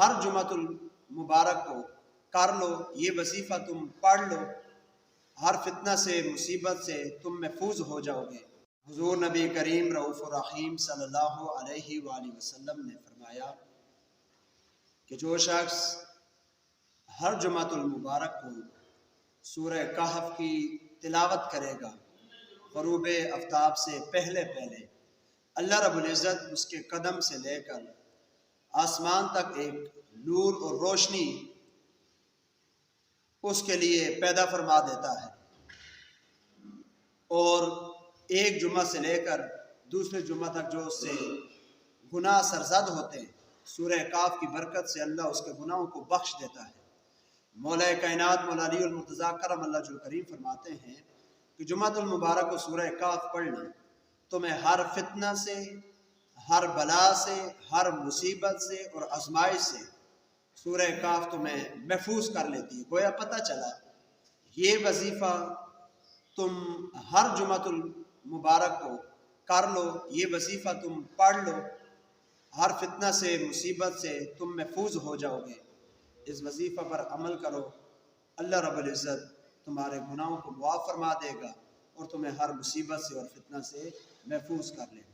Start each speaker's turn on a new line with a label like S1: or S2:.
S1: ہر جمعۃ المبارک کو کر لو، یہ وظیفہ تم پڑھ لو، ہر فتنہ سے مصیبت سے تم محفوظ ہو جاؤ گے۔ حضور نبی کریم رؤوف الرحیم صلی اللہ علیہ وآلہ وسلم نے فرمایا کہ جو شخص ہر جمعۃ المبارک کو سورہ کہف کی تلاوت کرے گا، غروب آفتاب سے پہلے پہلے اللہ رب العزت اس کے قدم سے لے کر آسمان تک ایک نور اور روشنی اس کے لیے پیدا فرما دیتا ہے، اور ایک جمعہ سے لے کر دوسرے جمعہ تک جو اس سے گناہ سرزد ہوتے ہیں، سورہ کاف کی برکت سے اللہ اس کے گناہوں کو بخش دیتا ہے۔ مولا کائنات مولا علی المرتضیٰ کرم اللہ وجہہ الکریم فرماتے ہیں کہ جمعۃ المبارک کو سورہ کاف پڑھنا تمہیں ہر فتنہ سے، ہر بلا سے، ہر مصیبت سے اور آزمائش سے سورہ کاف تمہیں محفوظ کر لیتی ہے۔ گویا پتہ چلا یہ وظیفہ تم ہر جمعۃ المبارک کو کر لو، یہ وظیفہ تم پڑھ لو، ہر فتنہ سے مصیبت سے تم محفوظ ہو جاؤ گے۔ اس وظیفہ پر عمل کرو، اللہ رب العزت تمہارے گناہوں کو معاف فرما دے گا اور تمہیں ہر مصیبت سے اور فتنہ سے محفوظ کر لے گا۔